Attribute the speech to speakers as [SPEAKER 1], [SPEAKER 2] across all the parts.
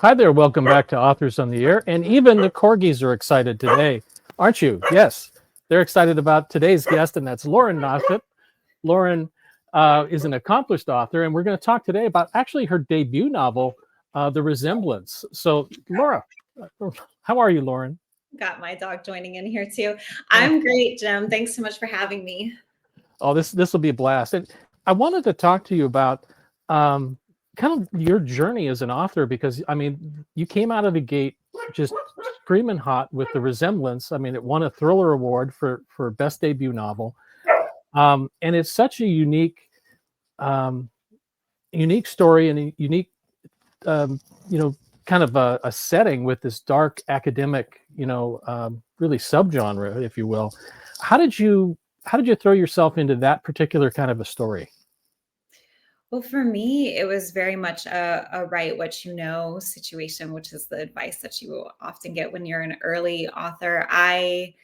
[SPEAKER 1] Hi there, welcome back to Authors on the Air. And even the Corgis are excited today, aren't you? Yes, they're excited about today's guest, and that's Lauren Nossett. Lauren is an accomplished author, and we're going to talk today about actually her debut novel, The Resemblance. So, Laura, how are you, Lauren?
[SPEAKER 2] Got my dog joining in here too. I'm great, Jim. Thanks so much for having me.
[SPEAKER 1] Oh, this will be a blast. And I wanted to talk to you about kind of your journey as an author, because I mean, you came out of the gate just screaming hot with The Resemblance. I mean, it won a Thriller Award for best debut novel, and it's such a um, unique story and a unique, um, kind of a setting with this dark academic, really subgenre, if you will. How did you throw yourself into that particular kind of a story?
[SPEAKER 2] Well, for me, it was very much a write what you know situation, which is the advice that you often get when you're an early author. I,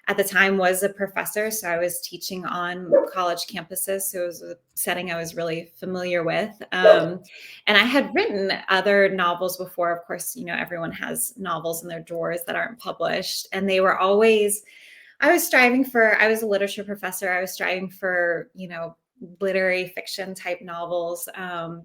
[SPEAKER 2] at the time, was a professor, so I was teaching on college campuses. So it was a setting I was really familiar with. And I had written other novels before. Of course, everyone has novels in their drawers that aren't published. And they were always, I was a literature professor. I was striving for, literary fiction type novels,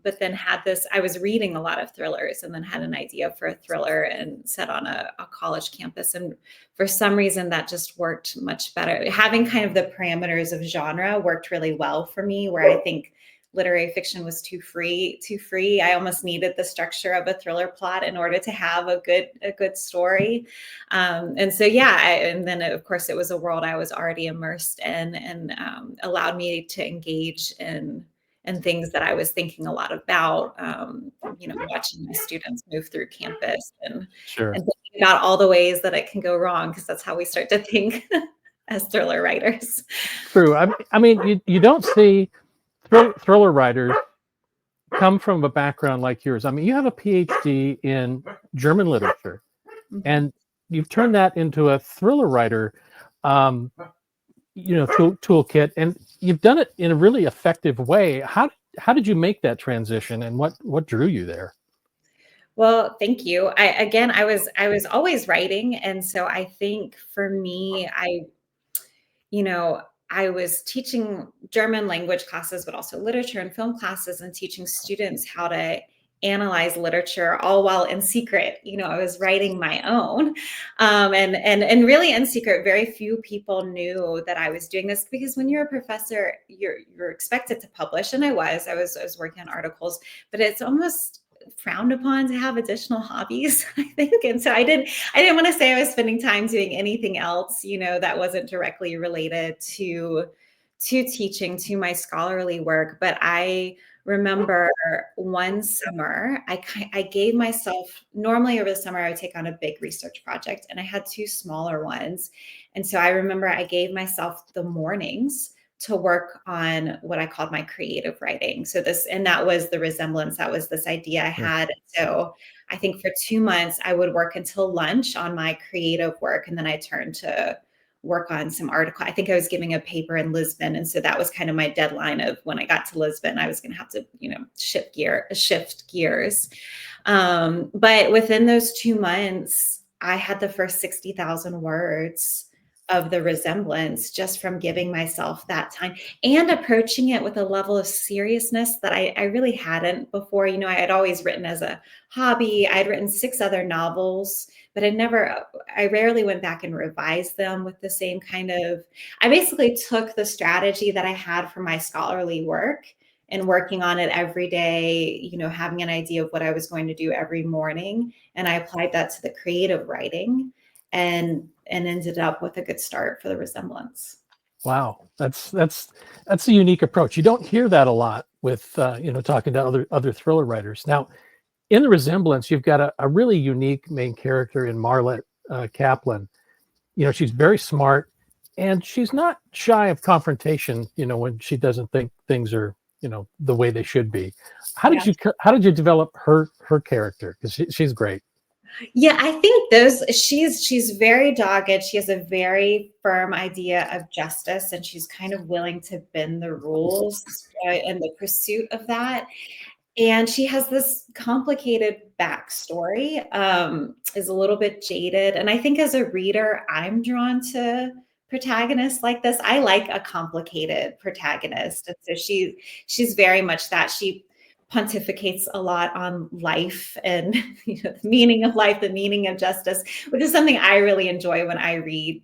[SPEAKER 2] but then I was reading a lot of thrillers and then had an idea for a thriller and set on a college campus. And for some reason that just worked much better. Having kind of the parameters of genre worked really well for me, where I think literary fiction was too free. I almost needed the structure of a thriller plot in order to have a good story. And so, and then of course it was a world I was already immersed in, and allowed me to engage in things that I was thinking a lot about, watching my students move through campus and thinking about all the ways that it can go wrong, because that's how we start to think as thriller writers.
[SPEAKER 1] True. I mean, you don't see thriller writers come from a background like yours. I mean, you have a PhD in German literature, and you've turned that into a thriller writer, toolkit, and you've done it in a really effective way. How did you make that transition, and what drew you there?
[SPEAKER 2] Well, thank you. I was always writing, and so I think for me, I was teaching German language classes, but also literature and film classes, and teaching students how to analyze literature, all while in secret. I was writing my own, and really in secret. Very few people knew that I was doing this, because when you're a professor, you're expected to publish, and I was working on articles, but it's almost frowned upon to have additional hobbies, I think. And so I didn't want to say I was spending time doing anything else, that wasn't directly related to teaching, to my scholarly work. But I remember one summer, I gave myself, normally over the summer, I would take on a big research project, and I had two smaller ones. And so I remember I gave myself the mornings to work on what I called my creative writing. That was The Resemblance. That was this idea I had. So I think for 2 months, I would work until lunch on my creative work. And then I turned to work on some article. I think I was giving a paper in Lisbon. And so that was kind of my deadline of when I got to Lisbon, I was going to have to, shift gears. But within those 2 months, I had the first 60,000 words of The Resemblance, just from giving myself that time and approaching it with a level of seriousness that I really hadn't before. I had always written as a hobby. I had written 6 other novels, but I rarely went back and revised them with the same I basically took the strategy that I had for my scholarly work and working on it every day, having an idea of what I was going to do every morning. And I applied that to the creative writing, and ended up with a good start for The Resemblance.
[SPEAKER 1] Wow, that's a unique approach. You don't hear that a lot with talking to other thriller writers. Now, in The Resemblance, you've got a really unique main character in Marlitt Kaplan. She's very smart, and she's not shy of confrontation. When she doesn't think things are the way they should be. How did you develop her character? Because she's great.
[SPEAKER 2] Yeah, I think she's very dogged. She has a very firm idea of justice, and she's kind of willing to bend the rules in the pursuit of that. And she has this complicated backstory, is a little bit jaded. And I think as a reader, I'm drawn to protagonists like this. I like a complicated protagonist. And so she's very much that. She pontificates a lot on life and the meaning of life, the meaning of justice, which is something I really enjoy when I read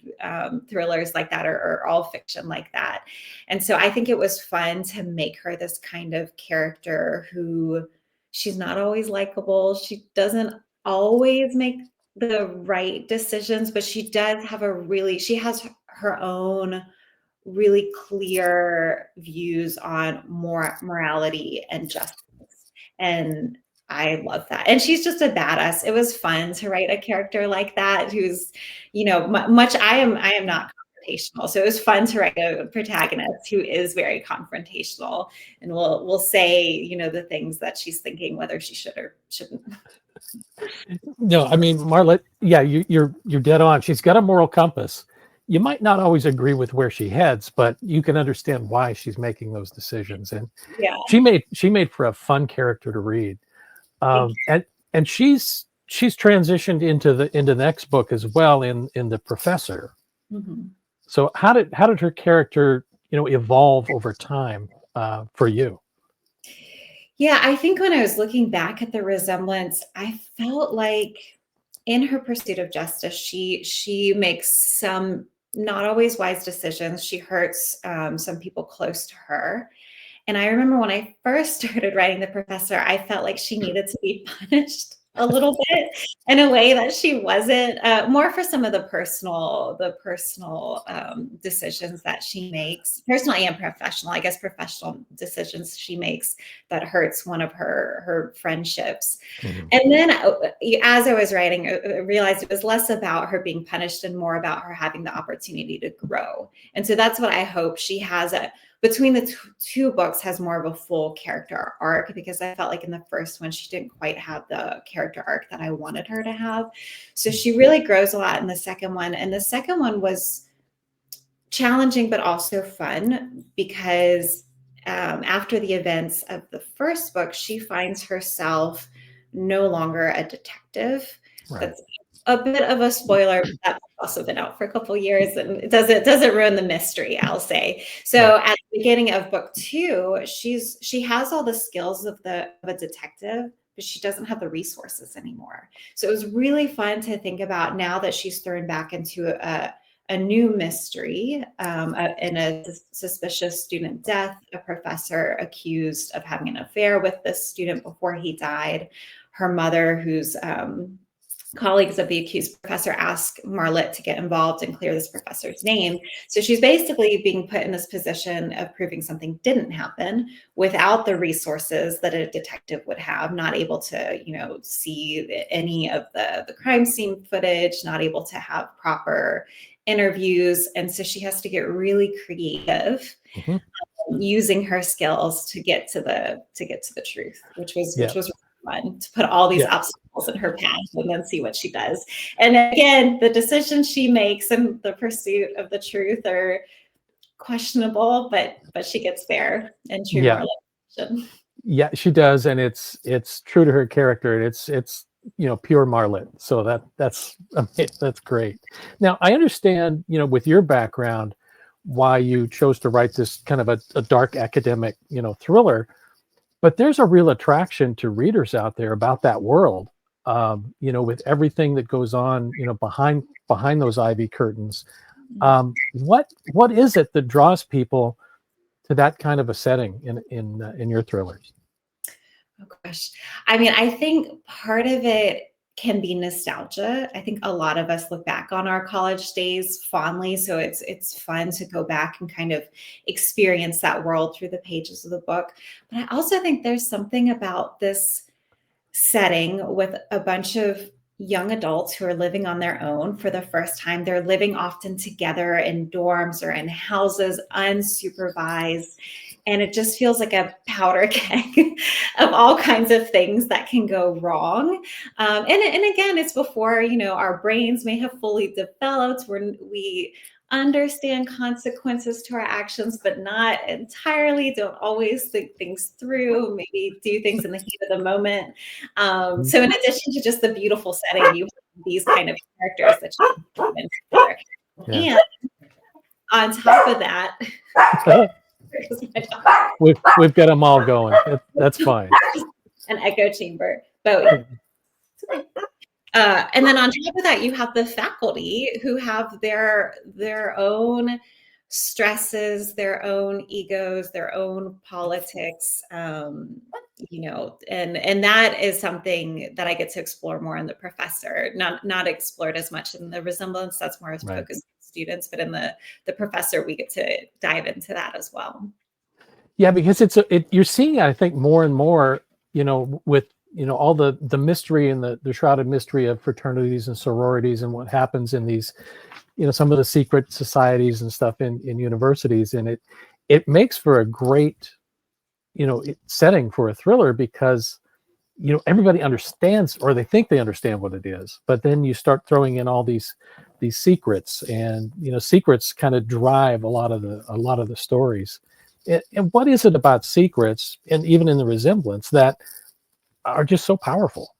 [SPEAKER 2] thrillers like that, or all fiction like that. And so I think it was fun to make her this kind of character who, she's not always likable. She doesn't always make the right decisions, but she does have she has her own really clear views on morality and justice. And I love that. And she's just a badass. It was fun to write a character like that who's, much I am not confrontational. So it was fun to write a protagonist who is very confrontational and will say, the things that she's thinking, whether she should or shouldn't.
[SPEAKER 1] No, I mean, Marlitt, yeah, you're dead on. She's got a moral compass. You might not always agree with where she heads, but you can understand why she's making those decisions. And
[SPEAKER 2] Yeah.
[SPEAKER 1] she made for a fun character to read. And she's transitioned into the next book as well in The Professor.
[SPEAKER 2] Mm-hmm.
[SPEAKER 1] So how did her character, evolve over time for you?
[SPEAKER 2] Yeah, I think when I was looking back at the resemblance, I felt like in her pursuit of justice, she makes some not always wise decisions. She hurts some people close to her. And I remember when I first started writing The Professor, I felt like she needed to be punished a little bit in a way that she wasn't, more for some of the personal decisions that she makes, personal and professional. I guess professional decisions she makes that hurts one of her friendships. Mm-hmm. And then as I was writing, I realized it was less about her being punished and more about her having the opportunity to grow. And so that's what I hope she has between the two books has more of a full character arc, because I felt like in the first one, she didn't quite have the character arc that I wanted her to have. So she really grows a lot in the second one. And the second one was challenging, but also fun, because after the events of the first book, she finds herself no longer a detective. Right. That's a bit of a spoiler. That's also been out for a couple of years, and it doesn't ruin the mystery, I'll say. So at the beginning of book 2, she has all the skills of a detective, but she doesn't have the resources anymore. So it was really fun to think about now that she's thrown back into a new mystery, in a suspicious student death, a professor accused of having an affair with this student before he died. Her mother, who's colleagues of the accused professor, ask Marlitt to get involved and clear this professor's name. So she's basically being put in this position of proving something didn't happen without the resources that a detective would have, not able to, see any of the crime scene footage, not able to have proper interviews. And so she has to get really creative, using her skills to get to the truth, which was really fun, to put all these obstacles in her path and then see what she does. And again, the decisions she makes in the pursuit of the truth are questionable, but she gets there in true Marlitt.
[SPEAKER 1] Yeah, she does, and it's true to her character, and it's pure Marlitt. So that's great. Now I understand, with your background, why you chose to write this kind of a dark academic, thriller. But there's a real attraction to readers out there about that world, with everything that goes on, behind those ivy curtains. What is it that draws people to that kind of a setting in your thrillers?
[SPEAKER 2] Oh gosh, I mean, I think part of it can be nostalgia. I think a lot of us look back on our college days fondly, so it's fun to go back and kind of experience that world through the pages of the book. But I also think there's something about this setting with a bunch of young adults who are living on their own for the first time. They're living often together in dorms or in houses, unsupervised. And it just feels like a powder keg of all kinds of things that can go wrong. And again, it's before, our brains may have fully developed, where we understand consequences to our actions, but not entirely, don't always think things through, maybe do things in the heat of the moment. So in addition to just the beautiful setting, you have these kind of characters that you can put in together.
[SPEAKER 1] Yeah.
[SPEAKER 2] And on top of that,
[SPEAKER 1] we've got them all going. That's fine.
[SPEAKER 2] An echo chamber. Bowie. And then on top of that, you have the faculty who have their own stresses, their own egos, their own politics, you know, and that is something that I get to explore more in The Professor, not explored as much in The Resemblance. That's more
[SPEAKER 1] Right.
[SPEAKER 2] focused on students, but in the Professor, we get to dive into that as well.
[SPEAKER 1] Yeah, because you're seeing, I think, more and more, you know, with, you know, all the mystery and the shrouded mystery of fraternities and sororities and what happens in these, you know, some of the secret societies and stuff in universities. And it makes for a great, you know, setting for a thriller, because, you know, everybody understands, or they think they understand what it is, but then you start throwing in all these secrets, and, you know, secrets kind of drive a lot of the stories. And what is it about secrets, and even in The Resemblance, that are just so powerful?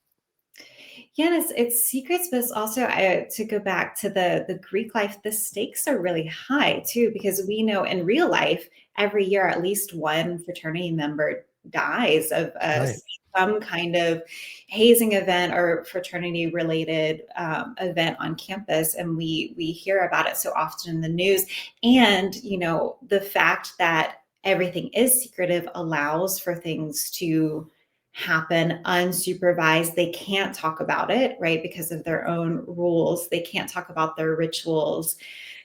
[SPEAKER 2] Yeah, it's secrets, but it's also, to go back to the Greek life, the stakes are really high too, because we know in real life, every year at least one fraternity member dies of
[SPEAKER 1] Right.
[SPEAKER 2] some kind of hazing event or fraternity related event on campus, and we hear about it so often in the news. And you know, the fact that everything is secretive allows for things to happen unsupervised. They can't talk about it, right? Because of their own rules. They can't talk about their rituals,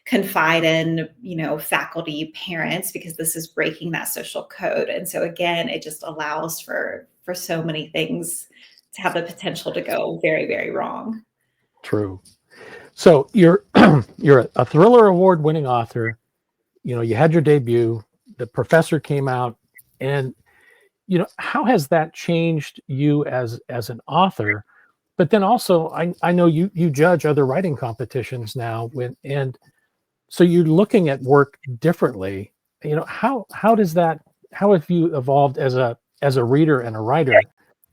[SPEAKER 2] confide in, you know, faculty, parents, because this is breaking that social code. And so again, it just allows for so many things to have the potential to go very, very wrong.
[SPEAKER 1] True. So you're you're a Thriller Award winning author. You know, you had your debut. The Professor came out, and, you know, how has that changed you as an author? But then also, I know you judge other writing competitions now, and so you're looking at work differently. You know, how have you evolved as a reader and a writer,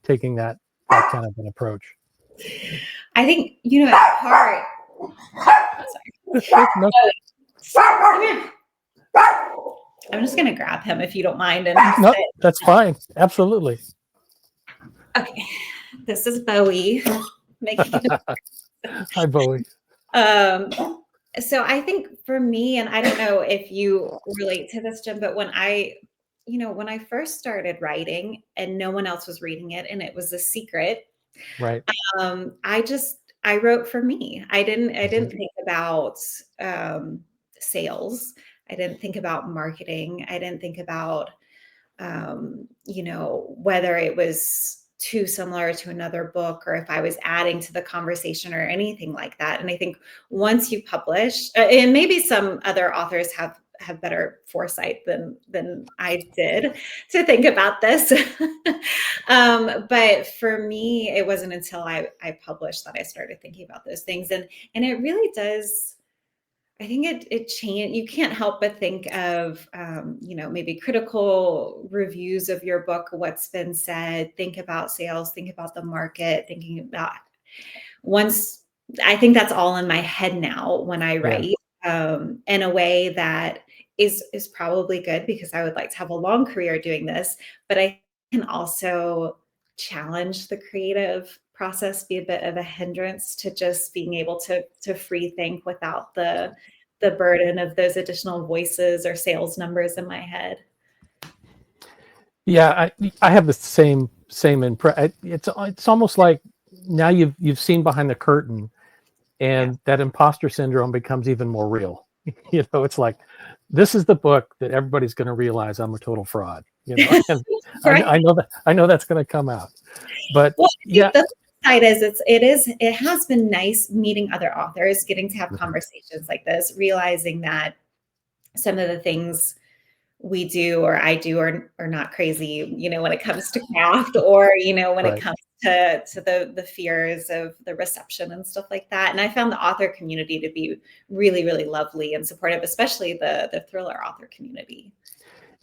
[SPEAKER 1] taking that kind of an approach?
[SPEAKER 2] I think, you know, at part,
[SPEAKER 1] No,
[SPEAKER 2] I'm just going to grab him if you don't mind. And
[SPEAKER 1] no, that's fine. Absolutely.
[SPEAKER 2] okay, this is Bowie.
[SPEAKER 1] Hi, Bowie.
[SPEAKER 2] So I think for me, and I don't know if you relate to this, Jim, but when I first started writing and no one else was reading it and it was a secret,
[SPEAKER 1] Right.
[SPEAKER 2] I wrote for me. I didn't think about sales. I didn't think about marketing. I didn't think about you know, whether it was too similar to another book or if I was adding to the conversation or anything like that. And I think once you publish, and maybe some other authors have better foresight than I did to think about this. But for me, it wasn't until I published that I started thinking about those things. And it really does. I think it changed. You can't help but think of, you know, maybe critical reviews of your book, what's been said, think about sales, think about the market, thinking about once, I think that's all in my head now when I write, in a way that is probably good, because I would like to have a long career doing this, but I can also challenge the creative process, be a bit of a hindrance to just being able to free think without the burden of those additional voices or sales numbers in my head.
[SPEAKER 1] Yeah, I have the same impression. It's almost like now you've seen behind the curtain, and that imposter syndrome becomes even more real. You know, it's like, this is the book that everybody's going to realize I'm a total fraud. You know, and
[SPEAKER 2] Right.
[SPEAKER 1] I know that's going to come out. But
[SPEAKER 2] well,
[SPEAKER 1] yeah,
[SPEAKER 2] the side is it has been nice meeting other authors, getting to have conversations like this, realizing that some of the things we do or I do are not crazy, you know, when it comes to craft, or, you know, when it
[SPEAKER 1] Right.
[SPEAKER 2] comes to the fears of the reception and stuff like that. And I found the author community to be really, really lovely and supportive, especially the thriller author community.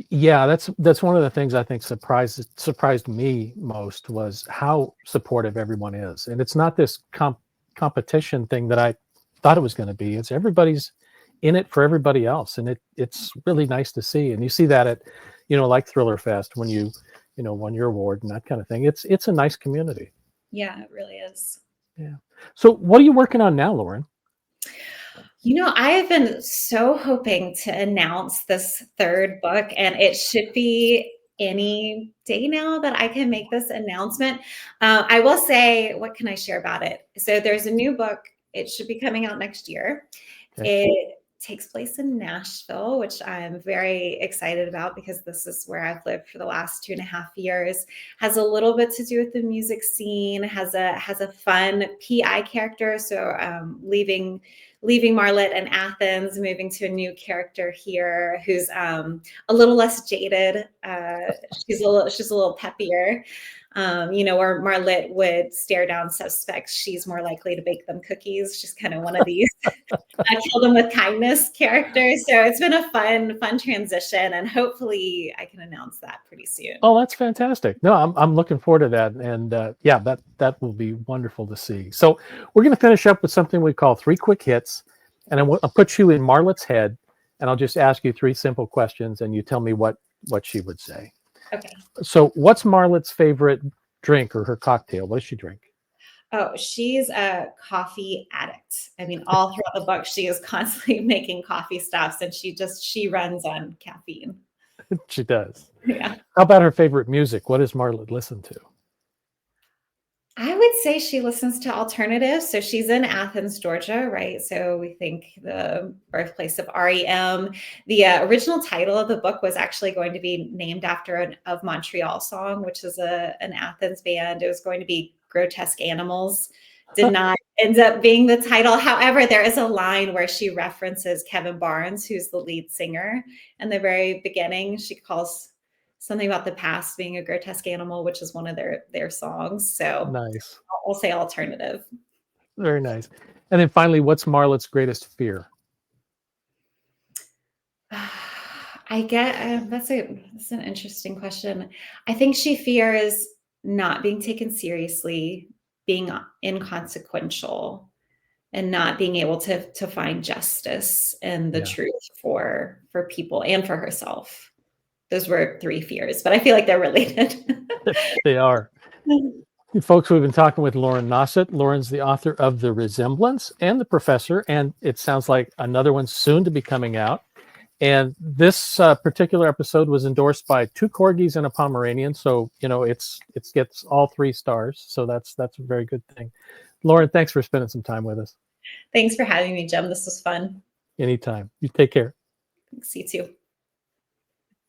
[SPEAKER 1] Yeah, that's one of the things I think surprised me most was how supportive everyone is. And it's not this competition thing that I thought it was going to be. It's everybody's in it for everybody else, and it's really nice to see. And you see that at, like Thriller Fest when you won your award and that kind of thing. It's a nice community.
[SPEAKER 2] Yeah, it really is.
[SPEAKER 1] Yeah. So what are you working on now, Lauren?
[SPEAKER 2] I have been so hoping to announce this third book, and it should be any day now that I can make this announcement. I will say, what can I share about it? So there's a new book. It should be coming out next year.
[SPEAKER 1] Okay.
[SPEAKER 2] It takes place in Nashville, which I'm very excited about because this is where I've lived for the last 2.5 years. Has a little bit to do with the music scene, has a fun PI character. So leaving Marlitt and Athens, moving to a new character here who's a little less jaded. She's a little peppier. Where Marlitt would stare down suspects, she's more likely to bake them cookies. She's kind of one of these kill them with kindness characters. So it's been a fun transition, and hopefully I can announce that pretty soon.
[SPEAKER 1] Oh, that's fantastic. No, I'm looking forward to that. And yeah, that will be wonderful to see. So we're going to finish up with something we call 3 quick hits. And I'll put you in Marlitt's head, and I'll just ask you 3 simple questions, and you tell me what she would say.
[SPEAKER 2] Okay.
[SPEAKER 1] So what's Marlitt's favorite drink or her cocktail? What does she drink?
[SPEAKER 2] Oh, she's a coffee addict. I mean, all throughout the book, she is constantly making coffee stuffs, and she runs on caffeine.
[SPEAKER 1] She does.
[SPEAKER 2] Yeah.
[SPEAKER 1] How about her favorite music? What does Marlitt listen to?
[SPEAKER 2] I would say she listens to alternative. So she's in Athens, Georgia, right? So we think the birthplace of REM. The original title of the book was actually going to be named after an Of Montreal song, which is an Athens band. It was going to be Grotesque Animals. Did not end up being the title. However, there is a line where she references Kevin Barnes, who's the lead singer. In the very beginning, she calls something about the past being a grotesque animal, which is one of their songs. So
[SPEAKER 1] Nice.
[SPEAKER 2] I'll say alternative.
[SPEAKER 1] Very nice. And then finally, what's Marlitt's greatest fear?
[SPEAKER 2] I get that's an interesting question. I think she fears not being taken seriously, being inconsequential, and not being able to find justice and the truth for people and for herself. Those were 3 fears, but I feel like they're related.
[SPEAKER 1] They are. Folks, we've been talking with Lauren Nossett. Lauren's the author of The Resemblance and The Professor, and it sounds like another one soon to be coming out. And this particular episode was endorsed by 2 Corgis and a Pomeranian, so it gets all 3 stars. So that's a very good thing. Lauren, thanks for spending some time with us.
[SPEAKER 2] Thanks for having me, Jim. This was fun.
[SPEAKER 1] Anytime. You take care.
[SPEAKER 2] Thanks, you too.